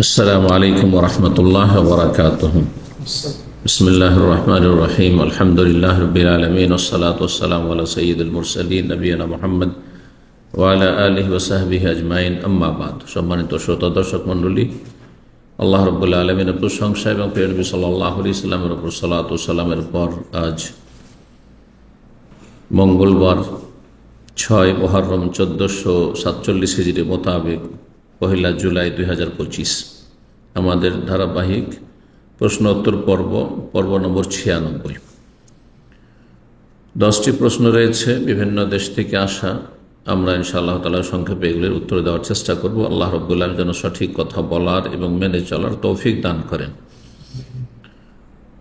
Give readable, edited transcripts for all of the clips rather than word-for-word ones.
السلام عليكم ورحمة الله وبركاته. بسم الله الرحمن الرحيم. الحمد لله رب العالمين والصلاة والسلام على سيد المرسلين نبينا محمد وعلى آله وصحبه أجمعين. أما بعد, সম্মানিত শ্রোতা দর্শক মণ্ডলী, আল্লাহ রাব্বুল আলামিনের প্রশংসা এবং প্রিয় নবী সাল্লাল্লাহু আলাইহি ওয়াসাল্লামের উপর সালাত ও সালামের পর আজ মঙ্গলবার 6 মুহররম 1447 হিজরি মোতাবেক 1 জুলাই 2025 আমাদের ধারাবাহিক প্রশ্ন উত্তর পর্ব নম্বর 96। 10টি প্রশ্ন রয়েছে বিভিন্ন দেশ থেকে আসা। আমরা ইনশাআল্লাহ তাআলা সংক্ষেপে এগুলির উত্তর দেওয়ার চেষ্টা করব। আল্লাহ রাব্বুল আলামিন যেন সঠিক কথা বলার এবং মেনে চলার তৌফিক দান করেন।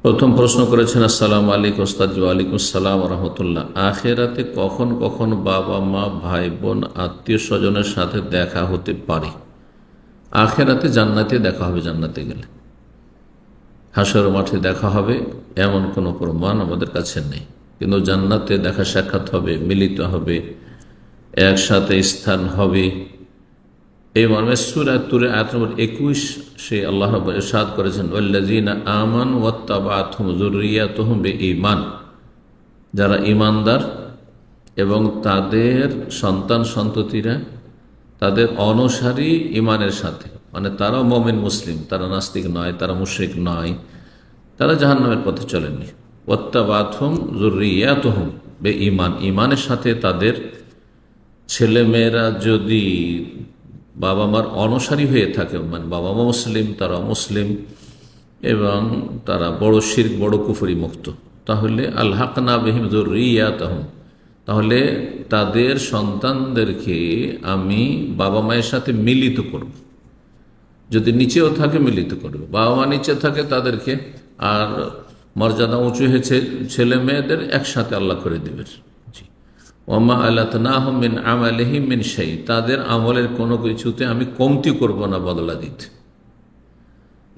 প্রথম প্রশ্ন করেছেন, আসসালামু আলাইকুম ওস্তাদ। ওয়ালাইকুম আসসালাম ওয়া রাহমাতুল্লাহ। আখিরাতে কখন কখন বাবা মা ভাই বোন আত্মীয় স্বজনের সাথে দেখা হতে পারে? আখিরাতে জান্নাতে দেখা হবে, জান্নাতে গেলে হাসর মাঠে দেখা হবে এমন কোনো প্রমাণ আমাদের কাছে নেই, কিন্তু জান্নাতে দেখা সাক্ষাৎ হবে, মিলিত হবে, একসাথে স্থান হবে। এই মর্মে সূরা তুর আয়াত নম্বর 21 সে আল্লাহ রাব্বুল ইরশাদ করেছেন, ওয়াল্লাযীনা আমানু ওয়াত্তাবা'আতহুম যুররিয়াতুহুম বিঈমান, যারা ঈমানদার এবং তাদের সন্তান সন্ততিরা তাদের অনুসারী ঈমানের সাথে, মানে তারাও মুমিন মুসলিম, তারা নাস্তিক নয়, তারা মুশরিক নয়, তারা জাহান্নামের পথে চলেননি। ওয়াত্তাবা'আতহুম যুররিয়াতুহুম বিঈমান, ঈমানের সাথে তাদের ছেলেমেয়েরা যদি বাবা মার অনুসারী হয়ে থাকে, মানে বাবা মা মুসলিম, তারা মুসলিম এবং তারা বড় শিরক বড় কুফরি মুক্ত, তাহলে আলহাকনা বিহিম যুররিয়াতাহুম, তাহলে তাদের সন্তানদেরকে আমি বাবা মায়ের সাথে মিলিত করব। যদি নিচেও থাকে মিলিত করবে, বাবা মা নিচে থাকে তাদেরকে, আর মর্যাদা উঁচু হয়েছে ছেলে মেয়েদের একসাথে আল্লাহ করে দেবেন। ওয়ামা আলাতনাহুম মিন আমালিহিম মিন শাই, তাদের আমলের কোনো কিছুতে আমি কমতি করব না বদলা দিতে।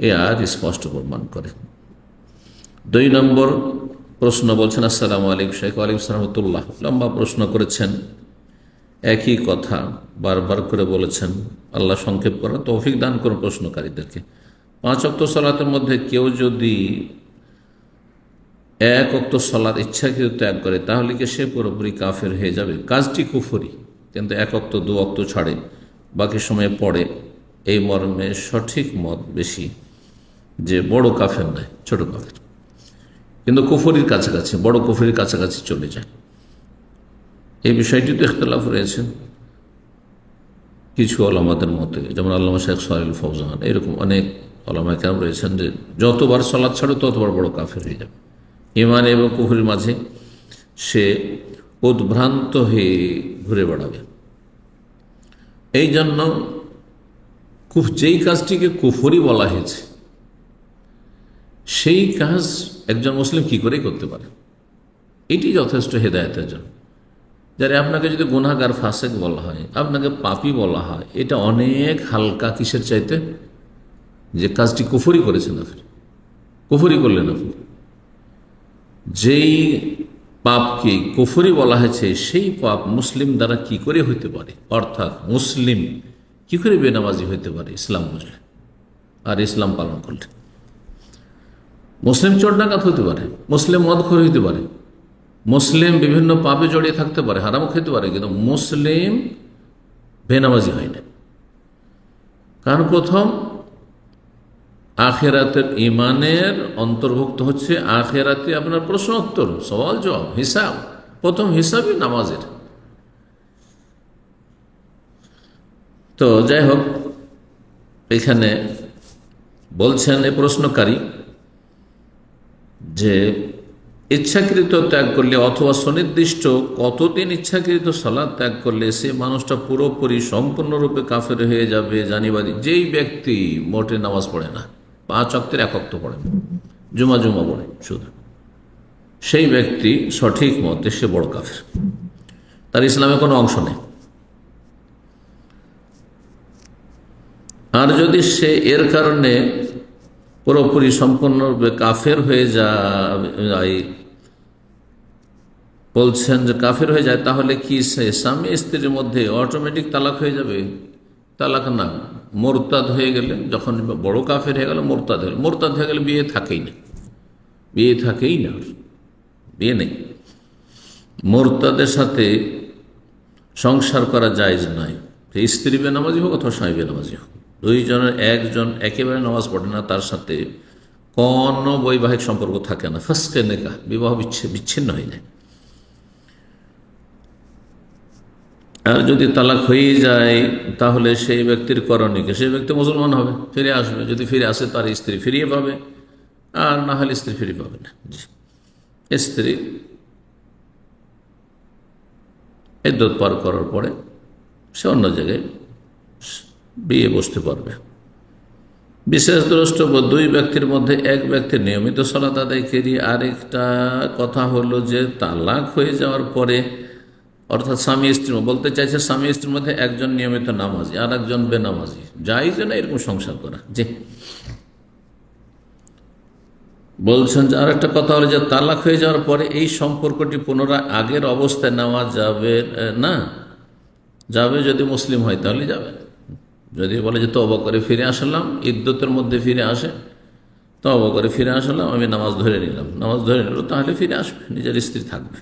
এ আয়াত স্পষ্ট প্রমাণ করে। 2 নম্বর প্রশ্ন বলছেন, আসসালামু আলাইকুম শাইখ। ওয়ালাইকুম আসসালাম ওয়া রাহমাতুল্লাহ। লম্বা প্রশ্ন করেছেন, একই কথা বারবার করে বলেছেন। আল্লাহ সংক্ষেপ করার তৌফিক দান করুন প্রশ্নকারীদেরকে। 5 ওয়াক্ত সালাতের মধ্যে কেউ যদি 1 ওয়াক্ত সালাত ইচ্ছাকৃত ত্যাগ করে তাহলে কি সে পুরোপুরি কাফের হয়ে যাবে? কাজটি কুফরি, কিন্তু 1 ওয়াক্ত 2 ওয়াক্ত ছাড়ে, বাকি সময়ে পড়ে। এই মর্মে সঠিক মত বেশি যে বড় কাফের নয়, ছোট কাফের, কিন্তু কুফরির কাছাকাছি, বড় কুফরির কাছাকাছি চলে যায়। এই বিষয়টিতে ইখতিলাফ রয়েছে কিছু ওলামাদের মতে, যেমন আল্লামা শেখ সালেহ ফৌজান, এরকম অনেক ওলামা কেরাম রয়েছেন যে যতবার সালাত ছাড়ো ততবার বড় কাফের হয়ে যাবে। ঈমান এবং কুফরির মাঝে সে উদ্ভ্রান্ত হয়ে ঘুরে বেড়াবে। এই জন্য যেই কাজটিকে কুফরি বলা হয়েছে সেই কাজ একজন মুসলিম কি করে করতে পারে, এটি যথেষ্ট হেদায়েতের জন্য। যারা আপনাকে যদি গুনাহগার ফাসেক বলা হয়, আপনাকে পাপী বলা হয়, এটা অনেক হালকা কিসের চাইতে, যে কাজটি কুফরি করেছেন আপনি, কুফরি করলেন আপনি। যেই পাপকে কুফরি বলা হয়েছে সেই পাপ মুসলিম দ্বারা কি করে হইতে পারে, অর্থাৎ মুসলিম কি করে বেনামাজি হইতে পারে ইসলাম বুঝলে আর ইসলাম পালন করলে? মুসলিম চোর ডাকাত হতে পারে, মুসলিম মদখোর হইতে পারে, মুসলিম বিভিন্ন পাপে জড়িয়ে থাকতে পারে, হারাম খেতে পারে, কিন্তু মুসলিম বেনামাজি হয় না। কারণ প্রথম আখিরাতের ঈমানের অন্তর্ভুক্ত হচ্ছে আখিরাতে আপনার প্রশ্ন উত্তর, সওয়াল জবাব, হিসাব। প্রথম হিসাবই নামাজের। তো যাই হোক, এখানে বলছেন এই প্রশ্নকারী যে ইচ্ছাকৃত ত্যাগ করলে অথবা সুনির্দিষ্ট কতদিন ইচ্ছাকৃত সালাত ত্যাগ করলে সে মানুষটা পুরোপুরি সম্পূর্ণরূপে কাফের হয়ে যাবে জানিবাদী? যেই ব্যক্তি মোটে নামাজ পড়ে না, 5 ওয়াক্তের 1 ওয়াক্ত পড়ে না, জুমা পড়ে শুধু, সেই ব্যক্তি সঠিক মতে সে বড় কাফের, তার ইসলামে কোনো অংশ নেই। আর যদি সে এর কারণে পুরোপুরি সম্পূর্ণরূপে কাফের হয়ে যায়, বলছেন যে কাফের হয়ে যায়, তাহলে কি সে স্বামী স্ত্রীর মধ্যে অটোমেটিক তালাক হয়ে যাবে? তালাক না, মোরতাদ হয়ে গেলে, যখন বড় কাফের হয়ে গেল মোরতাদ হয়ে গেল, মোরতাদ হয়ে গেলে বিয়ে থাকেই না, বিয়ে থাকেই না, বিয়ে নেই। মোরতাদের সাথে সংসার করা জায়েজ নয়, স্ত্রী বেনামাজি হোক অথবা স্বামী বেনামাজি হোক, দুইজনের একজন একেবারে নামাজ পড়ে না, তার সাথে কোনো বৈবাহিক সম্পর্ক থাকে না, ফাসকে নেকাহ, বিবাহ বিচ্ছিন্ন হয়ে যায়। আর যদি তালাক হয়ে যায় তাহলে সেই ব্যক্তির করণীয়, সেই ব্যক্তি মুসলমান হবে, ফিরে আসবে, যদি ফিরে আসে তার স্ত্রী ফিরিয়ে পাবে, আর না হলে স্ত্রী ফিরে পাবে না। স্ত্রী ইদ্যত পার করার পরে সে অন্য জায়গায় বিয়ে বসতে পারবে। বিশেষ দ্রষ্টব্য, দুই ব্যক্তির মধ্যে এক ব্যক্তির নিয়মিত সালাত আদায়কারী, আরেকটা কথা হলো যে তালাক হয়ে যাওয়ার পরে, অর্থাৎ স্বামী স্ত্রী, বলতে চাইছে স্বামী স্ত্রীর মধ্যে একজন নিয়মিত নামাজি আর একজন বেনামাজি, জায়েজ না এরকম সংসার করা? জি। বলছেন যে আর একটা কথা হলো যে তালাক হয়ে যাওয়ার পরে এই সম্পর্কটি পুনরায় আগের অবস্থায় নেওয়া যাবে না, যাবে যদি মুসলিম হয় তাহলে যাবে। যদি বলে যে তওবা করে ফিরে আসলাম, ইদ্যতের মধ্যে ফিরে আসে, তওবা করে ফিরে আসলাম, আমি নামাজ ধরে নিলাম, নামাজ ধরে নিল, তাহলে ফিরে আসবে, নিজের স্ত্রী থাকবে।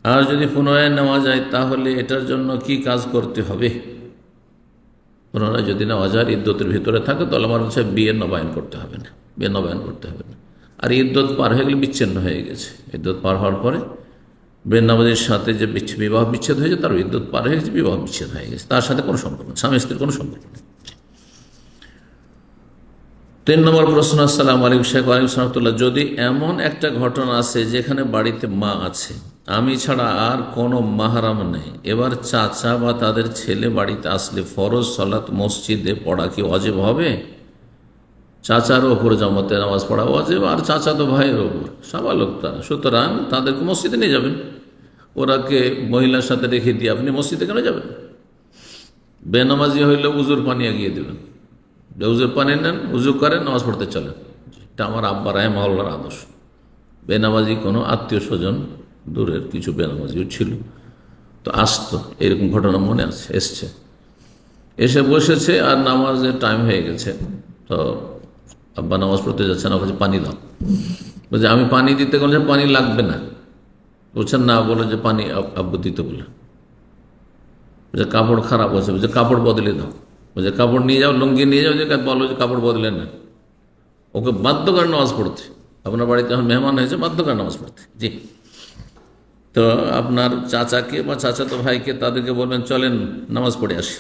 আর যদি পুনরায় নেওয়া যায় তাহলে এটার জন্য কি কাজ করতে হবে? পুনরায় যদি নেওয়া যায় ইদ্যতের ভিতরে থাকে তাহলে আমার হচ্ছে বিয়ে নবায়ন করতে হবে না, বিয়ে নবায়ন করতে হবে না। আর ইদ্যত পার হয়ে গেলে বিচ্ছিন্ন হয়ে গেছে, ইদ্যত পার হওয়ার পরে বেনামাজির সাথে যে বিবাহ বিচ্ছেদ হয়েছে, তার ইদ্যত পার হয়ে গেছে, বিবাহ বিচ্ছেদ হয়ে গেছে, তার সাথে কোনো সম্পর্ক নেই, স্বামী স্ত্রীর কোনো সম্পর্ক নেই। 3 নম্বর প্রশ্ন। আসসালামু আলাইকুম শেখ। ওয়ালাইকুম সালাম। যদি এমন একটা ঘটনা আছে যেখানে বাড়িতে মা আছে, আমি ছাড়া আর কোনো মাহরাম নেই, এবার চাচা বা তাদের ছেলে বাড়িতে আসলে ফরজ সালাত মসজিদে পড়া কি ওয়াজিব হবে? চাচার ওপর জামাতে নামাজ পড়া ওয়াজিব, আর চাচা তো ভাইয়ের ওপর, সাবালক তারা, সুতরাং তাদেরকে মসজিদে নিয়ে যাবেন। ওরাকে মহিলার সাথে রেখে দিয়ে আপনি মসজিদে কেন যাবেন? বেনামাজি হইলে উজুর পানি এগিয়ে দেবেন, উজুর পানি নেন, উজু করেন, নামাজ পড়তে চলেন। এটা আমার আব্বা রাহিমাহুল্লাহর আদর্শ। বেনামাজি কোনো আত্মীয় স্বজন দূরের কিছু বেনামাজিও ছিল, তো আসতো, এরকম ঘটনা মনে আছে, এসছে, এসে বসেছে আর নামাজের টাইম হয়ে গেছে, তো আব্বা নামাজ পড়তে যাচ্ছে না, বলছে পানি দাও, বলছে আমি পানি দিতে গেলে পানি লাগবে না, বলছেন না, বলে যে পানি আব্বু দিতে বলে, বলছে কাপড় খারাপ হচ্ছে, বলছে কাপড় বদলে দাও, বলছে কাপড় নিয়ে যাও, লুঙ্গি নিয়ে যাও, যে বলো যে কাপড় বদলে না। ওকে বাধ্য করে নামাজ পড়তে, আপনার বাড়িতে এখন মেহমান হয়েছে, বাধ্য করে নামাজ পড়তে। জি। তো আপনার চাচাকে বা চাচাতো ভাইকে তাদেরকে বলবেন চলেন নামাজ পড়ে আসি।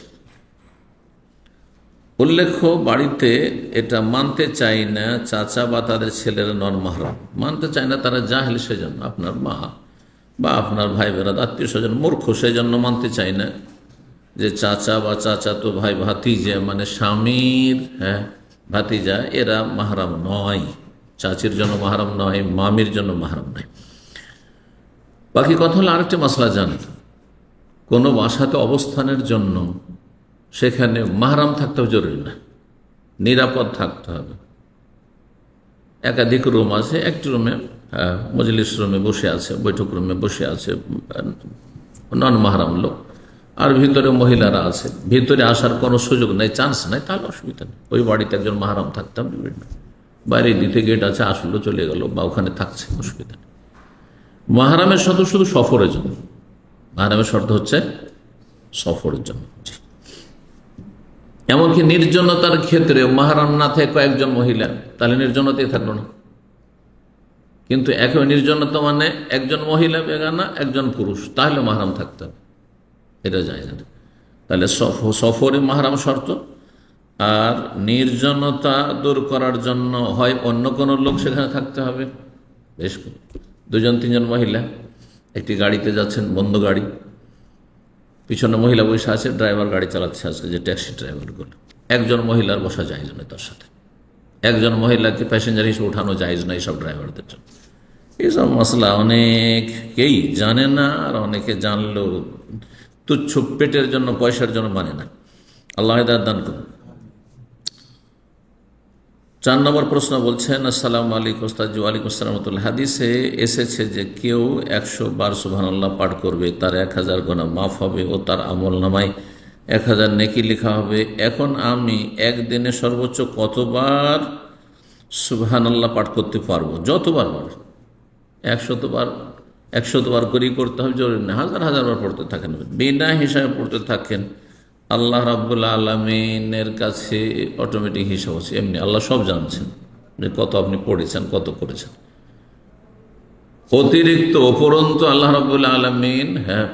উল্লেখ্য বাড়িতে এটা মানতে চাই না চাচা বা তাদের ছেলেরা নন মাহরাম, মানতে চায় না তারা জাহেল, সেজন্য আপনার মা বা আপনার ভাই বেরাদ আত্মীয় স্বজন মূর্খ, সেজন্য মানতে চাই না যে চাচা বা চাচাতো ভাই ভাতিজা, মানে স্বামীর ভাতিজা, এরা মাহরাম নয়, চাচির জন্য মাহরাম নয়, মামির জন্য মাহরাম নয়। বাকি কথা হলো আরেকটা মশলা জানেন, কোনো বাসাতে অবস্থানের জন্য সেখানে মাহরাম থাকতেও জরুরি না, নিরাপদ থাকতে হবে। একাধিক রুম আছে, একটি রুমে মজলিস রুমে বসে আছে, বৈঠক রুমে বসে আছে নন মাহরাম লোক, আর ভিতরে মহিলারা আছে, ভিতরে আসার কোনো সুযোগ নেই, চান্স নেই, তাহলে অসুবিধা নেই। ওই বাড়িতে একজন মাহরাম থাকতাম, বাইরে দিতে গেট আছে, আসলো চলে গেল, বা ওখানে থাকছে, অসুবিধা নেই। মাহরামের শর্ত শুধু সফরের জন্য, মাহরামের শর্ত হচ্ছে সফরের জন্য। এমনকি নির্জনতার ক্ষেত্রে মাহরাম না থাকে কয়েকজন মহিলা, তাহলে নির্জনতাই থাকলো না। কিন্তু একেবারে নির্জনতা মানে একজন মহিলা বেগানা, একজন পুরুষ, তাহলে মাহরাম থাকতে হবে, এটা যায় না। তাহলে সফরে মাহরাম শর্ত, আর নির্জনতা দূর করার জন্য হয় অন্য কোনো লোক সেখানে থাকতে হবে। বেশ, 2-3 মহিলা একটি গাড়িতে যাচ্ছেন, বন্ধ গাড়ি, পিছনে মহিলা বসে আছে, ড্রাইভার গাড়ি চালাচ্ছে, আজকে যে ট্যাক্সি ড্রাইভারগুলো, একজন মহিলার বসা জায়েজ নয় তার সাথে, একজন মহিলাকে প্যাসেঞ্জার হিসেবে উঠানো জায়েজ নয় সব ড্রাইভারদের জন্য। এইসব মশলা অনেকেই জানে না, আর অনেকে জানলেও তুচ্ছ পেটের জন্য, পয়সার জন্য মানে না। আল্লাহ হিদায়াত দান করুন। 4 নম্বর প্রশ্ন বলছেন, আসসালামু আলাইকুম ওস্তাদজি। ওয়ালাইকুম আসসালাম। হাদিসে এসেছে যে কেউ 100 বার সুবহানাল্লাহ পাঠ করবে, তার 1000 গুনাহ মাফ হবে ও তার আমল নামায় 1000 নেকি লেখা হবে। এখন আমি একদিনে সর্বোচ্চ কতবার সুবহানাল্লাহ পাঠ করতে পারবো? যতবার পারো। 100বার 100বার করেই করতে হবে, জরুরি না। হাজার হাজার বার পড়তে থাকেন, বিনা হিসাবে পড়তে থাকেন। আল্লাহ রাব্বুল আলামিনের কাছে অটোমেটিক হিসাব আছে। এমনি আল্লাহ সব জানছেন যে কত আপনি পড়েছেন, কত করেছেন। অতিরিক্ত উপরন্ত আল্লাহ রাব্বুল আলামিন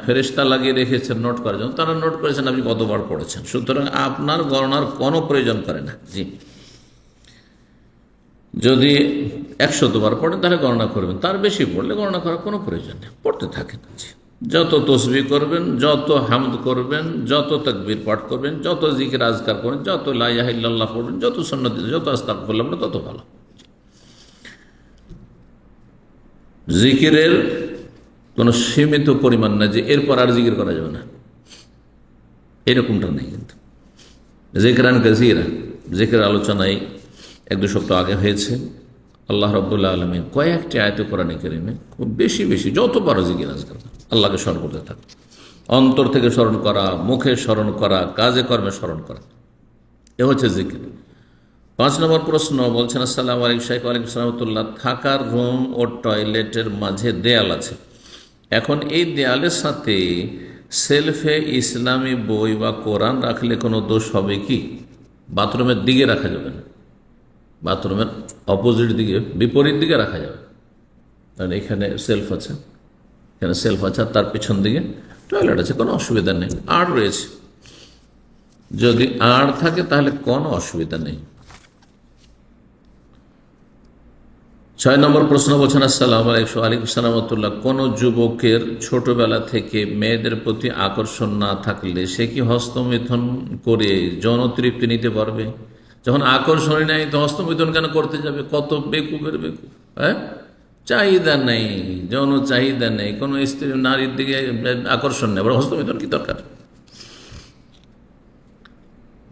ফেরেশতা লাগিয়ে রেখেছেন নোট করার জন্য, তারা নোট করেছেন আপনি কতবার পড়েছেন। সুতরাং আপনার গণনার কোনো প্রয়োজন করে না। জি, যদি 100বার পড়েন তাহলে গণনা করবেন, তার বেশি পড়লে গণনা করার কোনো প্রয়োজন নেই, পড়তে থাকেন। যত তসবিহ করবেন, যত হামদ করবেন, যত তাকবীর পাঠ করবেন, যত জিকির আজকার করবেন, যত লা ইলাহা ইল্লাল্লাহ পড়বেন, যত সুন্নাত, যত আস্তাগফিরুল্লাহ পড়বেন, তত ভালো। জিকিরের কোনো সীমিত পরিমাণ না যে এরপর আর জিকির করা যাবে না, এরকমটা নেই। কিন্তু জিকরান কাসীরা, জিকির আলোচনায় 1-2 সপ্তাহ আগে হয়েছে। আল্লাহ রাব্বুল আলামিন কয়েকটি আয়াতে কোরআনে কারীমে খুব বেশি বেশি যতবার জিকির আজকার আল্লাহকে স্মরণ করতে থাকে, অন্তর থেকে স্মরণ করা, মুখে স্মরণ করা, কাজে কর্মে স্মরণ করা, এ হচ্ছে জিকির। 5 নম্বর প্রশ্ন বলছেন, আসসালামু আলাইকুম শাইখ। ওয়ালাইকুম সালাম। থাকার রুম ও টয়লেটের মাঝে দেয়াল আছে, এখন এই দেয়ালের সাথে সেলফে ইসলামী বই বা কোরআন রাখলে কোনো দোষ হবে কি? বাথরুমের দিকে রাখা যাবে না, বাথরুমের অপোজিট দিকে, বিপরীত দিকে রাখা যাবে। কারণ এখানে সেলফ আছে, এখানে সেলফ আছে, আর তার পিছন দিকে টয়লেট আছে, কোনো অসুবিধা নেই। আড় রয়েছে, যদি আড় থাকে তাহলে কোনো অসুবিধা নেই। 6 নম্বর প্রশ্ন বলছেন, আসসালামু আলাইকুম। ওয়ালাইকুম আসসালাম। কোনো যুবকের ছোটবেলা থেকে মেয়েদের প্রতি আকর্ষণ না থাকলে সে কি হস্তমৈথুন করে যৌন তৃপ্তি নিতে পারবে? যখন আকর্ষণই নাই তো হস্তমৈথুন কেন করতে যাবে? কত বেকুবের বেকুব। হ্যাঁ, চাহিদা নেই, যৌন চাহিদা নেই, কোনো স্ত্রী নারীর দিকে আকর্ষণ নেই, আবার হস্তমৈথুন কি দরকার?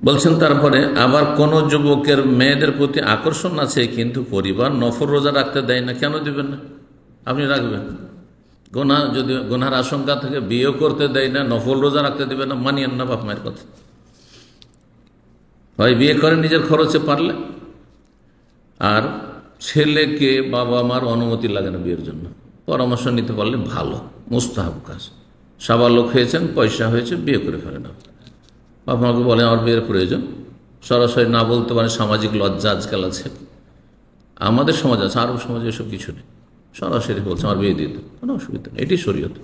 বলছেন তারপরে আবার কোন যুবকের মেয়েদের প্রতি আকর্ষণ আছে কিন্তু পরিবার নফল রোজা রাখতে দেয় না, কেন দিবেন না? আপনি রাখবেন। গোনা, যদি গোনার আশঙ্কা থেকে বিয়ে করতে দেয় না, নফল রোজা রাখতে দেবেন না, মানিয়েন না বাপ মায়ের কথা। হয় বিয়ে করেন নিজের খরচে পারলে, আর ছেলেকে বাবা মার অনুমতি লাগে না বিয়ের জন্য, পরামর্শ নিতে পারলে ভালো, মুস্তাহাব কাজ। সাবালক হয়েছেন, পয়সা হয়েছে, বিয়ে করে ফেলেন। বাবা মাকে বলে আমার বিয়ের প্রয়োজন, সরাসরি না বলতে পারে, সামাজিক লজ্জা আজকাল আছে, আমাদের সমাজ আছে, আরব সমাজে এসব কিছু নেই, সরাসরি বলছে আমার বিয়ে দিয়ে দেন, কোনো অসুবিধা নেই, এটি শরীয়ত।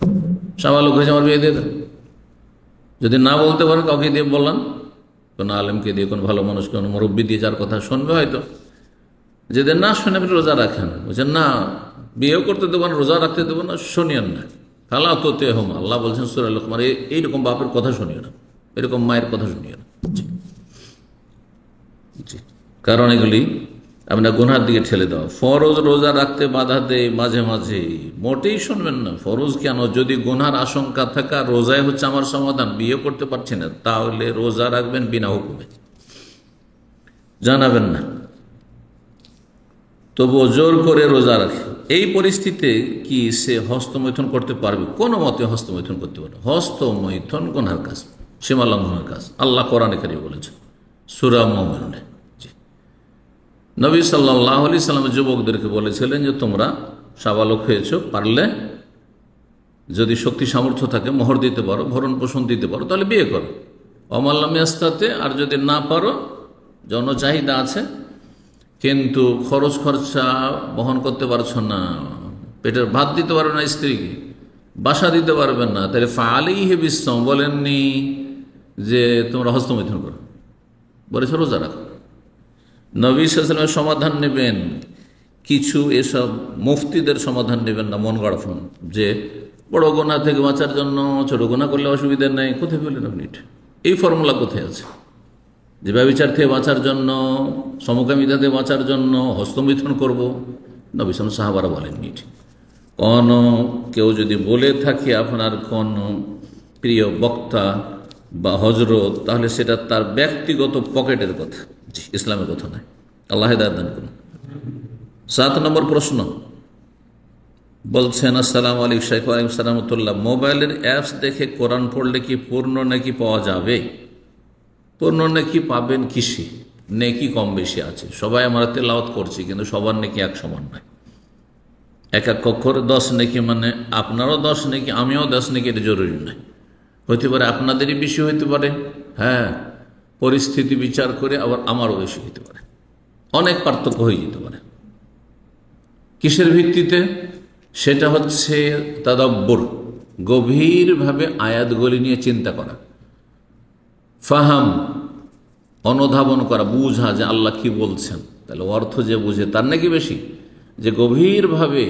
সাবালক হয়েছে, আমার বিয়ে দিয়ে দেন। যদি না বলতে পারেন, কাউকে দিয়ে বললাম, কোনো আলেমকে দিয়ে, কোনো ভালো মানুষ, কোনো মুরব্বী দিয়ে, যার কথা শুনবে হয়তো। যদি না শুনে আপনি রোজা রাখেন, বলছেন না বিয়েও করতে দেবো না, রোজা রাখতে দেবো না, শুনিয়েন না। ফালা তোতে হোম, আল্লাহ বলছেন সূরা লুকমান, এইরকম বাপের কথা শুনিও না, এরকম মায়ের কথা শুনিও না। জি, কারণ এগুলি আপনার গুনার দিকে ঠেলে দেওয়া। ফরজ রোজা রাখতে বাধা দেয় মাঝে মাঝে, মোটেই শুনবেন না। ফরজ কেন? যদি গুনার আশঙ্কা থাকা, রোজায় হচ্ছে আমার সমাধান, বিয়ে করতে পারছি না, তাহলে রোজা রাখবেন বিনা হুকুমে, জানাবেন না, তবুও জোর করে রোজা রাখে। এই পরিস্থিতিতে কি সে হস্তমৈথুন করতে পারবে? কোনো মতে হস্তমৈথুন করতে পারবে। হস্তমৈথুন গুনার কাজ, সীমা লঙ্ঘনের কাজ, আল্লাহ কোরআনে কারিমে বলেছেন সূরা মুমিনুনে। নবী সাল্লাল্লাহু আলাইহি সাল্লাম যুবকদেরকে বলেছিলেন যে তোমরা সাবালক হয়েছ, পারলে যদি শক্তি সামর্থ্য থাকে, মোহর দিতে পারো, ভরণ পোষণ দিতে পারো, তাহলে বিয়ে করো। অমাল্লাম ইয়াস্তাতে, আর যদি না পারো, যৌন চাহিদা আছে কিন্তু খরচ খরচা বহন করতে পারছো না, পেটের ভাত দিতে পারবে না স্ত্রীকে, বাসা দিতে পারবেন না, তাহলে ফাআলাইহি বিসসাওম, বলেননি যে তোমরা হস্তমৈথুন করো, বলেছে রোজা রাখো। নবী সাল্লাল্লাহু আলাইহি ওয়াসাল্লামের সমাধান নেবেন, কিছু এসব মুফতিদের সমাধান নেবেন না মন গড়া ফোন, যে বড় গোনা থেকে বাঁচার জন্য ছোট গোনা করলে অসুবিধা নেই। কোথায় পেলেন আপনি? এই ফর্মুলা কোথায় আছে যে ব্যভিচার থেকে বাঁচার জন্য, সমকামিতা থেকে বাঁচার জন্য হস্তমৈথুন করব? নবী সাল্লাল্লাহু সাহাবারা বলেননি। কোন কেউ যদি বলে থাকে আপনার কোন প্রিয় বক্তা বা হজরত, তাহলে সেটা তার ব্যক্তিগত পকেটের কথা, ইসলামের কথা নয়। আল্লাহ হিদায়াত দান করুন। 7 নম্বর প্রশ্ন বলছেন, আসসালামু আলাইকুম শাইখ। ওয়ালাইকুম আসসালাম। মোবাইলের অ্যাপস দেখে কোরআন পড়লে কি পূর্ণ নাকি পাওয়া যাবে? পূর্ণ নেকি পাবেন কিসে? নেকি কম বেশি আছে, সবাই আমরা তেলাওয়াত করছি কিন্তু সবার নেকি এক সমান নয়। এক এক অক্ষরে 10 নেকি, মানে আপনারও 10 নেকি আমিও 10 নেকি, এটা জরুরি নয়। হইতে পারে আপনাদেরই বেশি হইতে পারে, হ্যাঁ, পরিস্থিতি বিচার করে, আবার আমারও বেশি হইতে পারে, অনেক পার্থক্য হয়ে যেতে পারে। কিসের ভিত্তিতে? সেটা হচ্ছে তাদাব্বুর, গভীরভাবে আয়াতগুলি নিয়ে চিন্তা করা, ফাহাম, অনুধাবন করা, বুঝা যে আল্লাহ কি বলছেন। তাহলে অর্থ যে বুঝে তার নাকি বেশি, যে গভীরভাবে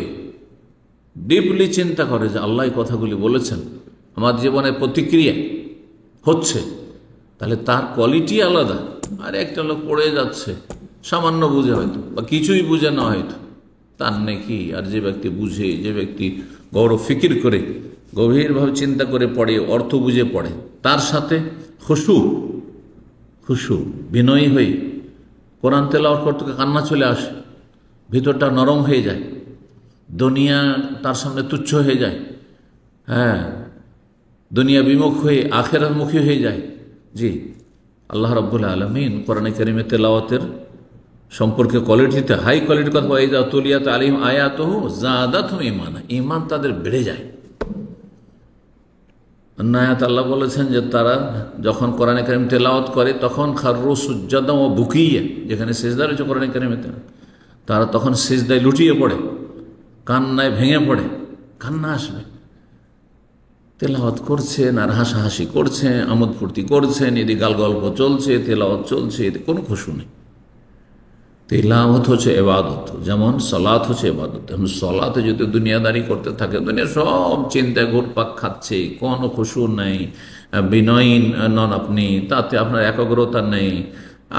ডিপলি চিন্তা করে যে আল্লাহ কথাগুলি বলেছেন, আমার জীবনে প্রতিক্রিয়া হচ্ছে, তাহলে তার কোয়ালিটি আলাদা। আর একটা লোক পড়ে যাচ্ছে, সামান্য বুঝে হয়তো বা কিছুই বুঝে না হয়তো, তার নাকি। আর যে ব্যক্তি বুঝে, যে ব্যক্তি গৌরব ফিকির করে গভীরভাবে চিন্তা করে পড়ে, অর্থ বুঝে পড়ে, তার সাথে খুশু বিনয়ী হয়ে কোরআন তেলাওয়াত করতে কান্না চলে আসে, ভিতরটা নরম হয়ে যায়, দুনিয়া তার সামনে তুচ্ছ হয়ে যায়, হ্যাঁ, দুনিয়া বিমুখ হয়ে আখিরাতমুখী হয়ে যায়। জি, আল্লাহ রাব্বুল আলামিন কোরআনে কারিমে তেলাওয়াতের সম্পর্কে কোয়ালিটিতে হাই কোয়ালিটির কথা বলে, যা তুলিয়াত আলাইহিম আয়াতুহু যাদাতহুম ঈমানা, ঈমান তাদের বেড়ে যায়। আয়াত আল্লাহ বলেছেন যে তারা যখন কোরআনে কারিম তেলাওয়াত করে তখন খাররু সুজ্জাদান ওয়া বুকিয়া, যেখানে সিজদা রয়েছে কোরআনে কারিমেতে, তারা তখন সিজদায় লুটিয়ে পড়ে, কান্নায় ভেঙে পড়ে, কান্না আসবে। তেলাওয়াত করছেন আর হাসাহাসি করছেন, আমোদ ফুর্তি করছেন, এদিকে গাল গল্প চলছে, তেলাওয়াত চলছে, এতে কোনো খুশু নেই। তেলাওয়াত হচ্ছে ইবাদত, যেমন সালাত হচ্ছে ইবাদত। এখন সালাতে যদি দুনিয়াদারি করতে থাকে, দুনিয়া সব চিন্তায় ঘুরপাক খাচ্ছে, কোনো খুশু নেই, বিনয়ী নন আপনি, তাতে আপনার একাগ্রতা নেই,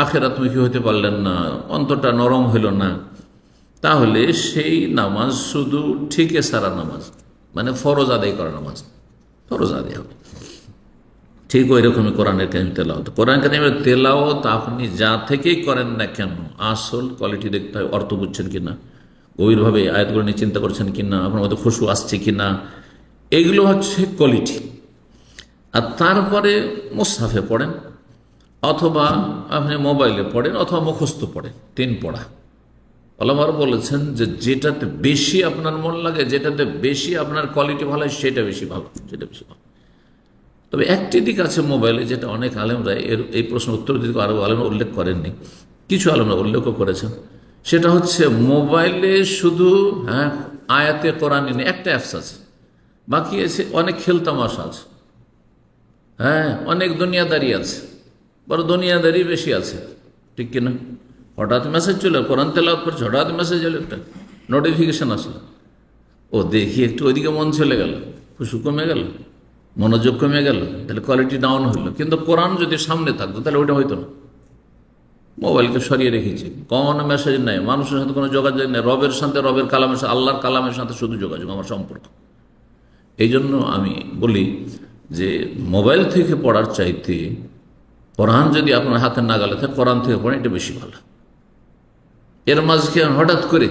আখিরাতমুখী হতে পারলেন না, অন্তরটা নরম হইল না, তাহলে সেই নামাজ শুধু ঠিকে সারা নামাজ, মানে ফরজ আদায় করা নামাজ, ফরজ আদায় হবে। ঠিক ওই রকমই কোরআনের কারিম তেলাওয়াত, কোরআন কারিমের তেলাওয়াত আপনি যা থেকেই করেন না কেন, আসল কোয়ালিটি দেখতে হয়। অর্থ বুঝছেন কিনা, গভীরভাবে আয়াতগুলো নিয়ে চিন্তা করছেন কিনা, আপনার মধ্যে খুশু আসছে কিনা, এগুলো হচ্ছে কোয়ালিটি। আর তারপরে মুসহাফে পড়েন, অথবা আপনি মোবাইলে পড়েন, অথবা মুখস্থ পড়েন, 3 পড়া। ওলামারা বলেছেন যে যেটাতে বেশি আপনার মন লাগে, যেটাতে বেশি আপনার কোয়ালিটি ভালো হয়, সেটা বেশি ভালো, সেটা বেশি ভালো। তবে একটি দিক আছে মোবাইলে, যেটা অনেক আলেমরা এই প্রশ্ন উত্তর দিতে আরও আলেমরা উল্লেখ করেননি, কিছু আলেমরা উল্লেখও করেছেন। সেটা হচ্ছে মোবাইলে শুধু আয়াতে কোরআন নেই, একটা অ্যাপস আছে, বাকি আছে অনেক খেলতামাশা আছে, হ্যাঁ, অনেক দুনিয়াদারি আছে, বড় দুনিয়াদারি বেশি আছে, ঠিক কিনা? হঠাৎ মেসেজ চলে, কোরআন তেলাওয়াত করছে, হঠাৎ মেসেজ এলো, একটা নোটিফিকেশান আসলো, ও দেখি একটু ওইদিকে মন চলে গেল, খুশু কমে গেল, মনোযোগ কমে গেল, তাহলে কোয়ালিটি ডাউন হইল। কিন্তু কোরআন যদি সামনে থাকতো তাহলে ওইটা হইতো না। মোবাইলকে সরিয়ে রেখেছি, কোনো মেসেজ নাই, মানুষের সাথে কোনো যোগাযোগ নেই, রবের সাথে, রবের কালামের সাথে, আল্লাহর কালামের সাথে শুধু যোগাযোগ, আমার সম্পর্ক। এই জন্য আমি বলি যে মোবাইল থেকে পড়ার চাইতে কোরআন যদি আপনার হাতে নাগালে থাকে, কোরআন থেকে পড়েন, এটা বেশি ভালো। এর মাঝখানে হঠাৎ করে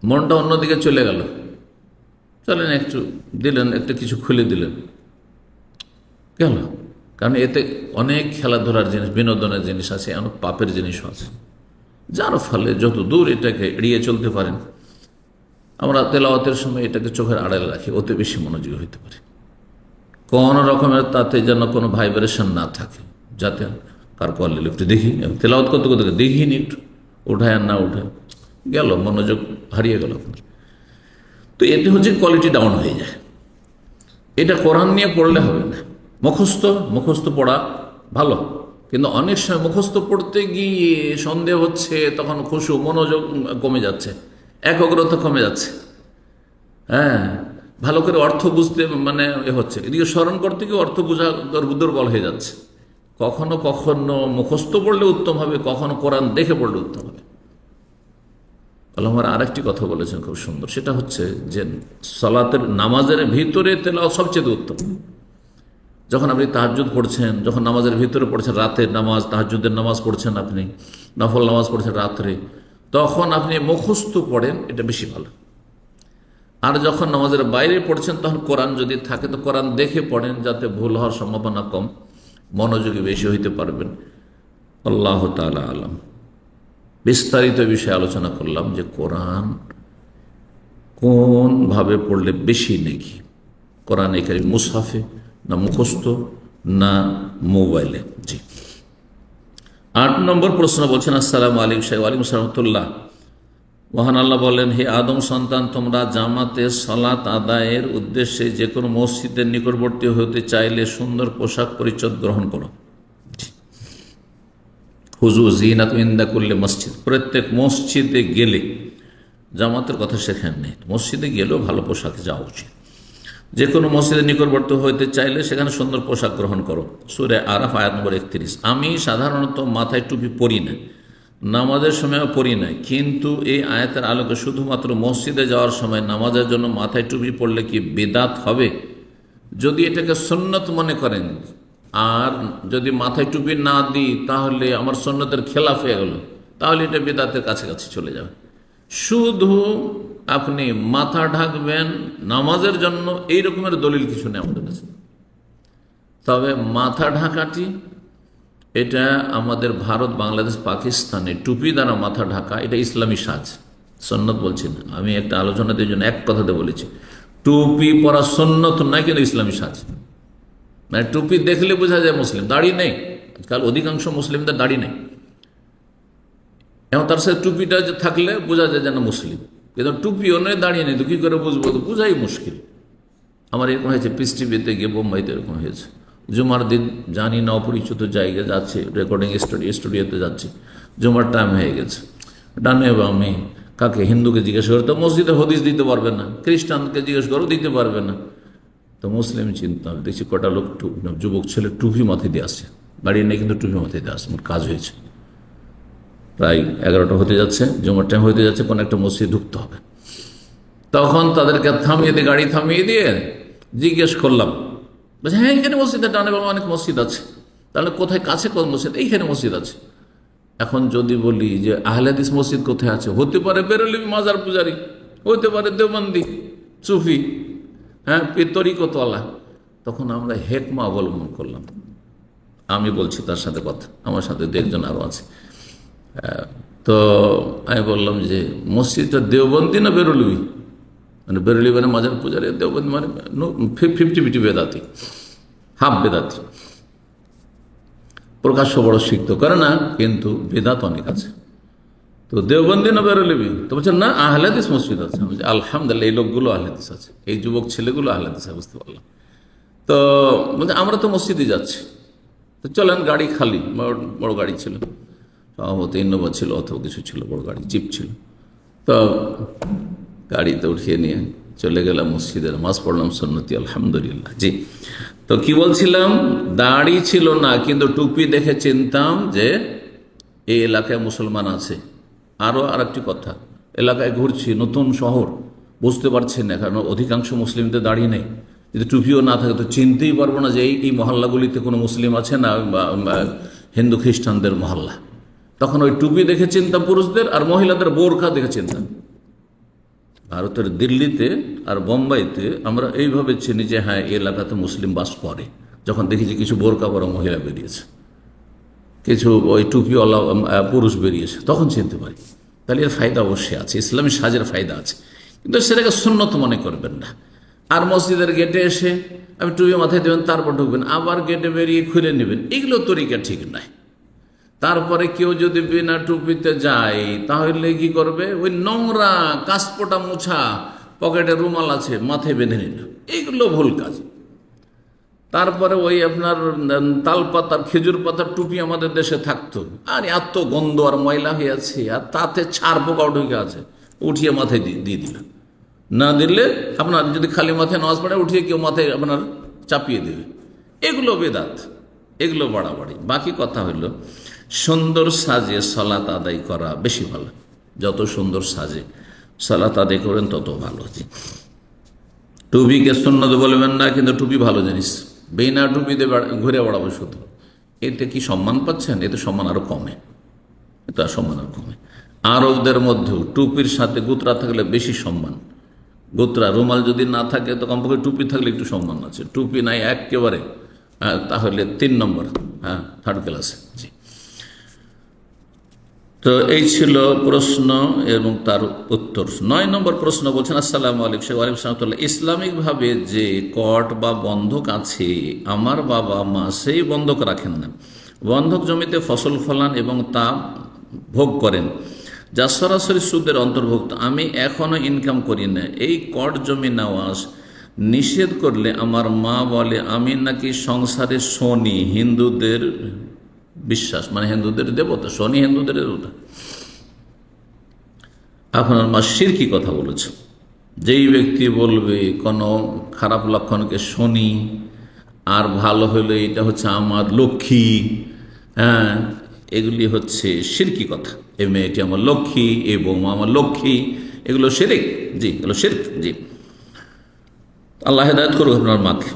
মনটা অন্যদিকে চলে গেল, চলেন একটু দিলেন, একটা কিছু খুলে দিলেন, গেল। কারণ এতে অনেক খেলাধুলার জিনিস, বিনোদনের জিনিস আছে, অনেক পাপের জিনিসও আছে, যার ফলে যত দূর এটাকে এড়িয়ে চলতে পারেন। আমরা তেলাওয়াতের সময় এটাকে চোখের আড়ালে রাখি, ওতে বেশি মনোযোগী হইতে পারে। কোন রকমের তাতে যেন কোনো ভাইব্রেশন না থাকে, যাতে কার কল একটু দেখি, তেলাওয়াত করতে করতে দেখিনি, একটু উঠায় আর না উঠায়, গেল, মনোযোগ হারিয়ে গেল। তো এতে হচ্ছে কোয়ালিটি ডাউন হয়ে যায়। এটা কোরআন নিয়ে পড়লে হবে না। মুখস্থ পড়া ভালো, কিন্তু অনেক সময় মুখস্থ পড়তে গিয়ে সন্দেহ হচ্ছে, তখন খুশু, মনোযোগ কমে যাচ্ছে, একাগ্রতা কমে যাচ্ছে, হ্যাঁ, ভালো করে অর্থ বুঝতে মানে হচ্ছে, এদিকে স্মরণ করতে গিয়ে অর্থ বোঝা দুর্বল হয়ে যাচ্ছে। কখনো কখনো মুখস্থ পড়লে উত্তম হবে, কখনো কোরআন দেখে পড়লে উত্তম হবে। আল্লাহর আরেকটি কথা বলেছেন খুব সুন্দর, সেটা হচ্ছে যে সালাতের নামাজের ভিতরে তেলাওয়াত সবচেয়ে উত্তম। যখন আপনি তাহাজ্জুদ পড়ছেন, যখন নামাজের ভিতরে পড়ছেন, রাতের নামাজ, তাহাজ্জুদের নামাজ পড়ছেন, আপনি নফল নামাজ পড়ছেন রাত্রে, তখন আপনি মুখস্থ পড়েন, এটা বেশি ভালো। আর যখন নামাজের বাইরে পড়ছেন, তখন কোরআন যদি থাকে তো কোরআন দেখে পড়েন, যাতে ভুল হওয়ার সম্ভাবনা কম। মনোযোগী বেশি হইতে পারবেন। আল্লাহ তাআলা আলাম। বিস্তারিত বিষয়ে আলোচনা করলাম যে কোরআন কোন ভাবে পড়লে বেশি নেকি, কোরআনে কারীম মুসহাফে না মুখস্থ না মোবাইলে। জি, 8 নম্বর প্রশ্ন বলছেন, আসসালামু আলাইকুম ওয়ালাইকুম সালামতুল্লাহ। মহান আল্লাহ বলেন, হে আদম সন্তান, তোমরা জামাতে সালাত আদায়ের উদ্দেশ্যে যে কোনো মসজিদের নিকটবর্তী হতে চাইলে সুন্দর পোশাক পরিচ্ছদ গ্রহণ করো। হুজু জিনাত ইনদা কুল্লি মসজিদ, প্রত্যেক মসজিদে গেলে, জামাতের কথা সেখানে নেই, মসজিদে গেলেও ভালো পোশাকে যাওয়া উচিত। যে কোনো মসজিদের নিকটবর্তী হইতে চাইলে সেখানে সুন্দর পোশাক গ্রহণ করো। সূরা আরাফ আয়াত নম্বর 31। আমি সাধারণত মাথায় টুপি পরি না, নামাজের সময়ও পরি না, কিন্তু এই আয়াতের আলোকে শুধুমাত্র মসজিদে যাওয়ার সময় নামাজের জন্য মাথায় টুপি পড়লে কি বিদআত হবে? যদি এটাকে সুন্নত মনে করেন, আর যদি মাথায় টুপি না দিই তাহলে আমার সুন্নতের খেলাফ হয়ে গেল, তাহলে এটা বিদআতের কাছাকাছি চলে যাবে। শুধু আপনি মাথা ঢাকবেন নামাজের জন্য, এই রকমের দলিল কিছু নেই আমাদের কাছে। তবে মাথা ঢাকাটি এটা আমাদের ভারত, বাংলাদেশ, পাকিস্তানে টুপি দ্বারা মাথা ঢাকা এটা ইসলামী সাজ, সুন্নত বলছি না। আমি একটা আলোচনাতে জন্য এক কথাতে বলেছি, টুপি পরা সুন্নত নয়, কিন্তু ইসলামী সাজ। মানে টুপি দেখলে বোঝা যায় মুসলিম। দাড়ি নেই, আজকাল অধিকাংশ মুসলিমদের দাড়ি নেই, এবং তার সাথে টুপিটা যে থাকলে বোঝা যায় যেন মুসলিম। কিন্তু টুপিও নেই, দাঁড়িয়ে নেই, তো কী করে বুঝবো? তো বোঝাই মুশকিল। আমার এরকম হয়েছে, পিস টিভিতে গিয়ে বোম্বাইতে এরকম হয়েছে। জুমার দিন জানি না, অপরিচিত জায়গায় যাচ্ছে, রেকর্ডিং স্টুডিওতে যাচ্ছি, জুমার টাইম হয়ে গেছে। ডানে বামে কাকে, হিন্দুকে জিজ্ঞেস করো তো মসজিদে হদিস দিতে পারবে না, খ্রিস্টানকে জিজ্ঞেস করো দিতে পারবে না, তো মুসলিম চিন্তা। দেখছি কটা লোক যুবক ছেলে টুপি মাথায় দিয়ে আসছে, দাঁড়িয়ে নেই কিন্তু টুপি মাথায় দিয়ে আসছে। আমার কাজ হয়েছে, প্রায় 11টা হতে যাচ্ছে, জুমার টাইম হতে যাচ্ছে, কোনো একটা মসজিদ ঢুকতে হবে। তখন তাদেরকে থামিয়ে দিয়ে, গাড়ি থামিয়ে দিয়ে জিজ্ঞেস করলাম, বলছে হ্যাঁ এখানে মসজিদে ডানে বামে অনেক মসজিদ আছে। তাহলে কোথায় কাছে কোন মসজিদ? এইখানে মসজিদ আছে। এখন যদি বলি যে আহলে হাদিস মসজিদ কোথায় আছে, হতে পারে বেরেলভী মাজার পূজারি, হতে পারে দেওবন্দি সুফি, হ্যাঁ তরিকতওয়ালা। তখন আমরা হেকমা অবলম্বন করলাম। আমি বলছি তার সাথে কথা, আমার সাথে 2 একজন আরও আছে। তো আমি বললাম যে মসজিদটা দেওবন্দি না বেরলভী? মানে বেরলভী মানে মাজার পূজারি, দেওবন্দি মানে 50-50 বেদাতি, হাফ বেদাতি। প্রকাশ্য বড় শিক্ত করে না, কিন্তু বেদাত অনেক আছে। তো দেওবন্দি না বেরলভী? তো বলছেন না আহলে হাদিস মসজিদ আছে। আলহামদুলিল্লাহ, এই লোকগুলো আহলে হাদিস আছে, এই যুবক ছেলেগুলো আহলে হাদিস, বুঝতে পারলাম। তো বলছে আমরা তো মসজিদে যাচ্ছি, তো চলেন, গাড়ি খালি, বড় গাড়ি ছিল, সম্ভবত ইনোভা ছিল অথবা কিছু ছিল, বড় গাড়ি, জিপ ছিল। তো গাড়িতে উঠিয়ে নিয়ে চলে গেলাম মসজিদে, নামাজ পড়লাম সুন্নতি, আলহামদুলিল্লাহ। জি, তো কি বলছিলাম, দাড়ি ছিল না, কিন্তু টুপি দেখে চিনতাম যে এই এলাকায় মুসলমান আছে। আরও আরেকটি কথা, এলাকায় ঘুরছি, নতুন শহর, বুঝতে পারছি না, কারণ অধিকাংশ মুসলিমদের দাড়ি নেই। যদি টুপিও না থাকে তো চিনতেই পারবো না যে এই মহল্লাগুলিতে কোনো মুসলিম আছে না হিন্দু খ্রিস্টানদের মহল্লা। তখন ওই টুপি দেখে চিনতাম পুরুষদের, আর মহিলাদের বোরখা দেখে চিনতাম। ভারতের দিল্লিতে আর বোম্বাইতে আমরা এইভাবে চিনি যে হ্যাঁ এই এলাকাতে মুসলিম বাস করে, যখন দেখি যে কিছু বোরখা পরা মহিলা বেরিয়েছে, কিছু ওই টুপিওয়ালা পুরুষ বেরিয়েছে, তখন চিনতে পারি। তাহলে এর ফায়দা অবশ্যই আছে, ইসলামী সাজের ফায়দা আছে, কিন্তু সেটাকে সুন্নত মনে করবেন না। আর মসজিদের গেটে এসে আমি টুপি মাথায় দেবেন, তারপর ঢুকবেন, আবার গেটে বেরিয়ে খুলে নেবেন, এগুলো তরিকা ঠিক নাই। তারপরে কেউ যদি বিনা টুপিতে যায় তাহলে কি করবে, ওই নোংরা কাঁচপোটা মুছা পকেটে রুমাল আছে মাথায় বেঁধে নিল, এইগুলো ভুল কাজ। তারপরে ওই আপনার তাল পাতার, খেজুর পাতার টুপি আমাদের দেশে থাকতো, আর এত গন্ধ আর ময়লা হয়ে আছে, আর তাতে ছাড় পোকাও ঢুকে আছে, উঠিয়ে মাথায় দিয়ে দিল। না দিলে আপনার যদি খালি মাথায় নামাজ পড়ে, উঠিয়ে কেউ মাথায় আপনার চাপিয়ে দেবে, এগুলো বেদাত, এগুলো বাড়াবাড়ি। বাকি কথা হলো সুন্দর সাজে সালাত আদায় করা বেশি ভালো, যত সুন্দর সাজে সালাত আদায় করেন তত ভালো। টুপিকে সুন্নত বলবেন না, কিন্তু টুপি ভালো জিনিস, বিনা টুপিতে ঘুরে বেড়াবো শুধু, এতে কি সম্মান পাচ্ছেন? এতে সম্মান আরো কমে, এটা সম্মান আরো কমে। আরবদের মধ্যেও টুপির সাথে গুতরা থাকলে বেশি সম্মান। গুতরা, রুমাল যদি না থাকে তো কমপক্ষে টুপি থাকলে একটু সম্মান আছে, টুপি নাই একেবারে তাহলে 3 নম্বর, হ্যাঁ, 3rd ক্লাসে। জি, তো এই ছিল প্রশ্ন এবং তার উত্তর। 9 নম্বর প্রশ্ন বলছেন, আসসালামু আলাইকুম। ওয়ালাইকুম আসসালাম। ইসলামিকভাবে যে কট বা বন্ধক আছে, আমার বাবা মা সেই বন্ধক রাখেন না, বন্ধক জমিতে ফসল ফলান এবং তা ভোগ করেন, যা সরাসরি সুদের অন্তর্ভুক্ত। আমি এখনো ইনকাম করি না, এই কট জমি নেওয়া নিষেধ করলে আমার মা বলে আমি নাকি সংসারে শনি, হিন্দুদের বিশ্বাস, মানে হিন্দুদের দেবতা শনি, হিন্দুদের দেবতা। আপনার মা শিরকি কথা বলেছে। যেই ব্যক্তি বলবে কোনো খারাপ লক্ষণকে শনি, আর ভালো হলে এটা হচ্ছে আমার লক্ষ্মী, হ্যাঁ, এগুলি হচ্ছে শিরকি কথা। এই মেয়েটি আমার লক্ষ্মী, এই বৌমা আমার লক্ষ্মী, এগুলো শিরক। জি, এগুলো শিরক। জি, আল্লাহ হেদায়েত করুক আপনার মাকে।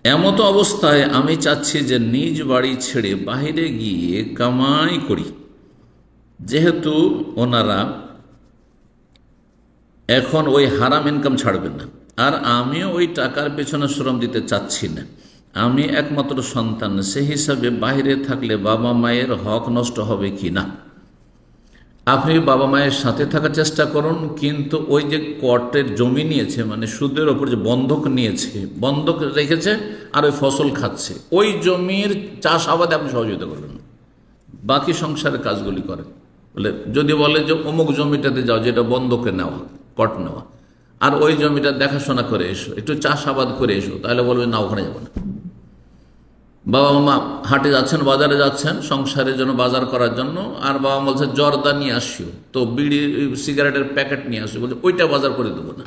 এমতো অবস্থায় আমি চাচ্ছি যে নিজ বাড়ি ছেড়ে বাইরে গিয়ে কামাই করি, যেহেতু ওনারা এখন ওই হারাম ইনকাম ছাড়বেন না, আর আমিও ওই টাকার পেছনে শ্রম দিতে চাচ্ছি না। আমি একমাত্র সন্তান, সে হিসাবে বাইরে থাকলে বাবা মায়ের হক নষ্ট হবে কি না? আপনি বাবা মায়ের সাথে থাকার চেষ্টা করুন, কিন্তু ওই যে কটের জমি নিয়েছে, মানে সুদের ওপর যে বন্ধক নিয়েছে, বন্ধক রেখেছে আর ওই ফসল খাচ্ছে, ওই জমির চাষ আবাদে আপনি সহযোগিতা করবেন, বাকি সংসারের কাজগুলি করেন। বলে যদি বলে যে অমুক জমিটাতে যাও, যেটা বন্ধকে নেওয়া, কট নেওয়া, আর ওই জমিটা দেখাশোনা করে এসো, একটু চাষাবাদ করে এসো, তাহলে বলবে না, ওখানে যাবো না। বাবা মা হাটে যাচ্ছেন, বাজারে যাচ্ছেন সংসারের জন্য, বাজার করার জন্য, আর বাবা বলছে জর্দা নিয়ে আসিও, তো বিড়ি সিগারেটের প্যাকেট নিয়ে আসো, বলছে ওইটা বাজার করে দেবো না,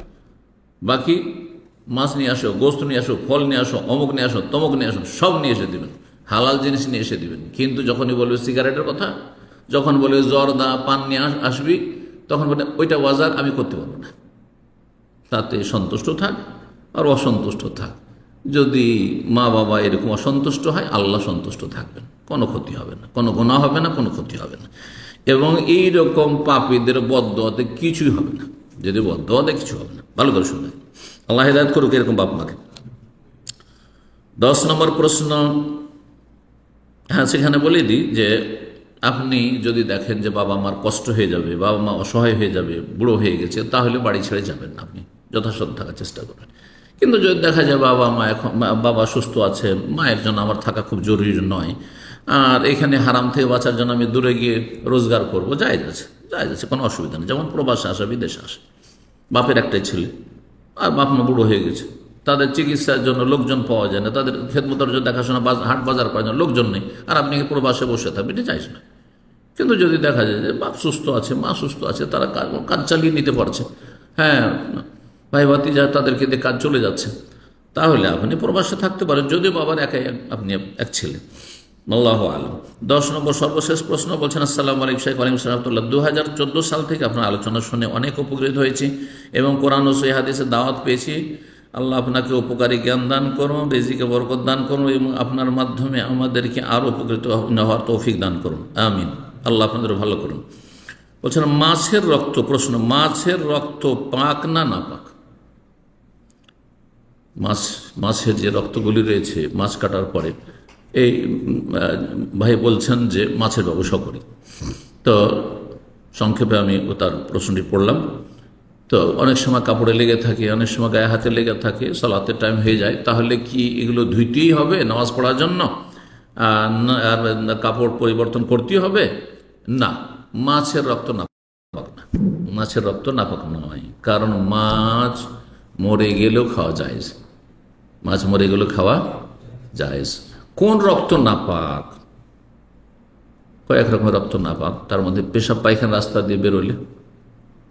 বাকি মাছ নিয়ে আসো, গোস্ত নিয়ে আসো, ফল নিয়ে আসো, অমুক নিয়ে আসো, তমুক নিয়ে আসো, সব নিয়ে এসে দিবেন, হালাল জিনিস নিয়ে এসে দিবেন। কিন্তু যখনই বলবে সিগারেটের কথা, যখন বলবে জর্দা পান নিয়ে আসবি, তখন বলে ওইটা বাজার আমি করতে পারবো না। তাতে সন্তুষ্ট থাক আর অসন্তুষ্ট থাক। যদি মা বাবা এরকম অসন্তুষ্ট হয়, আল্লাহ সন্তুষ্ট থাকবেন, কোনো ক্ষতি হবে না, কোনো গুনাহ হবে না, কোনো ক্ষতি হবে না। এবং এই রকম পাপীদের বদদোয়াতে কিছুই হবে না। যদি বদদোয়াতে কিছু হবে না, ভালো করে শুনবেন। আল্লাহ হিদায়াত করুক এরকম বাপ মাকে। 10 নম্বর প্রশ্ন, হ্যাঁ, সেখানে বলে দিই যে আপনি যদি দেখেন যে বাবা মার কষ্ট হয়ে যাবে, বাবা মা অসহায় হয়ে যাবে, বুড়ো হয়ে গেছে, তাহলে বাড়ি ছেড়ে যাবেন না, আপনি যথাসাধ্য থাকার চেষ্টা করবেন। কিন্তু যদি দেখা যায় বাবা মা এখন, বাবা সুস্থ আছে, মায়ের জন্য আমার থাকা খুব জরুরি নয়, আর এখানে হারাম থেকে বাঁচার জন্য আমি দূরে গিয়ে রোজগার করবো, জায়েজ আছে, কোনো অসুবিধা নেই। যেমন প্রবাসে আসে, বিদেশে আসে, বাপের একটাই ছেলে, আর বাপ মা বুড়ো হয়ে গেছে, তাদের চিকিৎসার জন্য লোকজন পাওয়া যায় না, তাদের খেদমতের জন্য দেখাশোনা, হাট বাজার করার জন্য লোকজন নেই, আর আপনি প্রবাসে বসে থাকবেন, এটা চাইছ না। কিন্তু যদি দেখা যায় যে বাপ সুস্থ আছে, মা সুস্থ আছে, তারা কাজ চালিয়ে নিতে পারছে, হ্যাঁ, ভাই ভাতিজা তাদেরকে দিয়ে কাজ চলে যাচ্ছে, তাহলে আপনি প্রবাসে থাকতে পারেন, যদিও বাবার একাই, আপনি এক ছেলে। আল্লাহু আলাম। 10 নম্বর সর্বশেষ প্রশ্ন বলছেন, আসসালামু আলাইকুম শেখ ওয়ালাইকুম সালাম। 2014 সাল থেকে আপনার আলোচনা শুনে অনেক উপকৃত হয়েছি এবং কোরআন ও সহিহ হাদিসের দাওয়াত পেয়েছি। আল্লাহ আপনাকে উপকারী জ্ঞান দান করুন, রিজিকে বরকত দান করুন এবং আপনার মাধ্যমে আমাদেরকে আরও উপকৃত হওয়ার তৌফিক দান করুন, আমিন। আল্লাহ আপনাদের ভালো করুন। বলছেন মাছের রক্ত, প্রশ্ন, মাছের রক্ত পাক না নাপাক? মাছের যে রক্তগুলি রয়েছে মাছ কাটার পরে, এই ভাই বলছেন যে মাছের ব্যবসা করি, তো সংক্ষেপে আমি তার প্রশ্নটি পড়লাম। তো অনেক সময় কাপড়ে লেগে থাকে, অনেক সময় গায়ে হাতে লেগে থাকে, সালাতের টাইম হয়ে যায়, তাহলে কি এগুলো ধুইতেই হবে নামাজ পড়ার জন্য, আর কাপড় পরিবর্তন করতেই হবে? না, মাছের রক্ত নাপাক না, মাছের রক্ত নাপাক নয়, কারণ মাছ মরে গেলেও খাওয়া যায়, মাছ মরে গেলেও খাওয়া যায়। কোন রক্ত নাপাক? কয়েক রকমের রক্ত নাপাক, তার মধ্যে পেশাব পায়খানা রাস্তা দিয়ে বেরোলে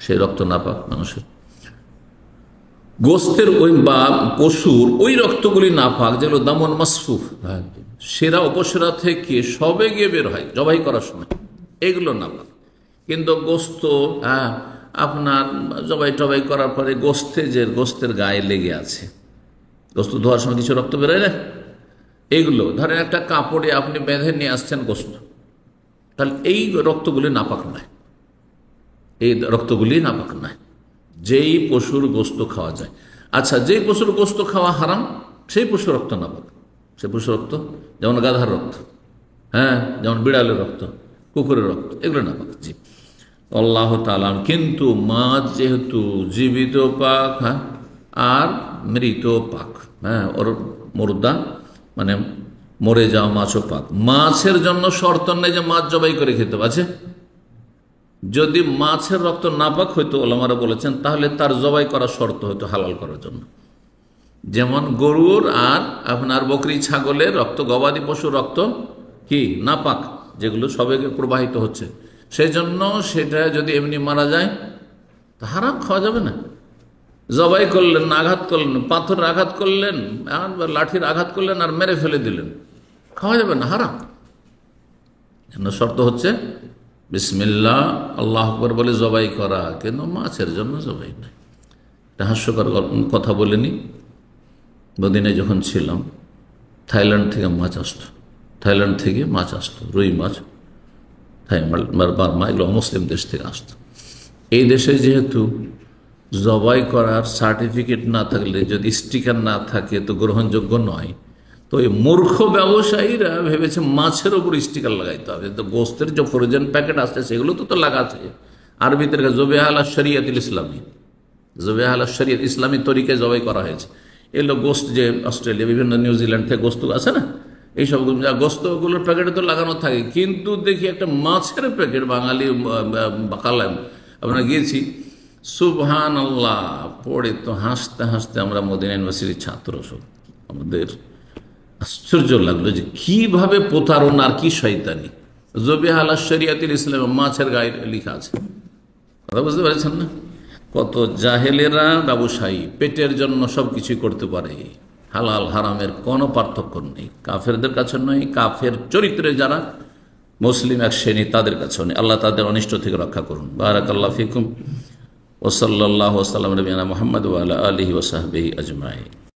সেই রক্ত নাপাক মানুষের। গোস্তের ওই বা পশুর ওই রক্তগুলি নাপাক যেগুলো দামন মাসফুফ, সেরা উপসেরা থেকে সবে গিয়ে বের হয় জবাই করার সময়, এগুলো নাপাক। কিন্তু গোস্ত, আপনার জবাই টবাই করার পরে গোস্তের গায়ে লেগে আছে, গোস্ত ধোয়ার সময় কিছু রক্ত বেরোয় না, এগুলো ধরেন একটা কাপড়ে আপনি বেঁধে নিয়ে আসছেন গোস্ত, তাহলে এই রক্তগুলি নাপাক নয়, এই রক্তগুলি নাপাক নয়। যেই পশুর গোস্ত খাওয়া যায়, আচ্ছা, যেই পশুর গোস্ত খাওয়া হারাম সেই পশুর রক্ত নাপাক, সে পশু রক্ত, যেমন গাধার রক্ত, হ্যাঁ, যেমন বিড়ালের রক্ত, কুকুরের রক্ত, এগুলো না পাক। জি, আল্লাহ তাআলা। কিন্তু মাছ যেহেতু জীবিত পাক, হ্যাঁ, আর মৃত পাক, হ্যাঁ, ওর মুর্দা মানে মরে যাওয়া মাছও পাক। মাছের জন্য শর্ত নেই যে মাছ জবাই করে খেতে আছে। যদি মাছের রক্ত নাপাক হইতো, ওলামারা বলেছেন, তাহলে তার জবাই করা শর্ত হইতো হালাল করার জন্য। যেমন গরুর আর আপনার বকরি ছাগলের রক্ত, গবাদি পশুর রক্ত কি নাপাক, যেগুলো সবে প্রবাহিত হচ্ছে, সেই জন্য সেটা যদি এমনি মারা যায় তা হারাম, খাওয়া যাবে না। জবাই করলেন, আঘাত করলেন, পাথরের আঘাত করলেন, লাঠির আঘাত করলেন আর মেরে ফেলে দিলেন, খাওয়া যাবে না, হারাম। শর্ত হচ্ছে বিসমিল্লাহ আল্লাহ আকবার বলে জবাই করা, কিন্তু মাছের জন্য জবাই নাই। এটা হাস্যকর কথা বলেনি। মদিনায় যখন ছিলাম, থাইল্যান্ড থেকে মাছ আসতো, রুই মাছ, বার্মা, এগুলো মুসলিম দেশ থেকে আসতো। এই দেশে যেহেতু জবাই করার সার্টিফিকেট না থাকলে, যদি স্টিকার না থাকে, তো গ্রহণযোগ্য নয়। তো এই মূর্খ ব্যবসায়ীরা ভেবেছে মাছের ওপর স্টিকার লাগাইতে হবে। তো গোস্তের যে ফ্রোজেন প্যাকেট আসছে সেগুলো তো লাগাচ্ছে আরবিতে জবে আলা শরিয়াতুল ইসলামী, জবে আলা শরিয়ত ইসলামী তরিকায় জবাই করা হয়েছে। এগুলো গোস্ত যে অস্ট্রেলিয়া, বিভিন্ন নিউজিল্যান্ড থেকে গোস্ত আছে না, এইসব গোস্তগুলোর প্যাকেটে তো লাগানো থাকে। কিন্তু দেখি একটা মাছের প্যাকেট, বাঙালি বাকালাম আমরা গিয়েছি, সুবহানাল্লাহ, পড়ে তো হাসতে হাসতে আমরা মদিনা ইউনিভার্সিটির ছাত্র সব, আমাদের আশ্চর্য লাগলো যে কিভাবে প্রতারণা আর কি শয়তানি। জবিহা আলা শরিয়াতুল ইসলাম মাছের গায়ে লেখা আছে, কথা বুঝতে পারছেন না? কত জাহেলেরা ব্যবসায়ী, পেটের জন্য সব কিছুই করতে পারে, হালাল হারামের কোনো পার্থক্য নেই। কাফেরদের কাছে নয়, কাফের চরিত্রে যারা মুসলিম এক শ্রেণী, তাদের কাছেও নেই। আল্লাহ তাদের অনিষ্ট থেকে রক্ষা করুন। বারাকাল্লাহু ফিকুম। ওয়া সাল্লাল্লাহু ওয়া সাল্লাম নবিয়ানা মুহাম্মদ ওয়া আলা আলিহি ওয়া সাহবিহি আজমাইন।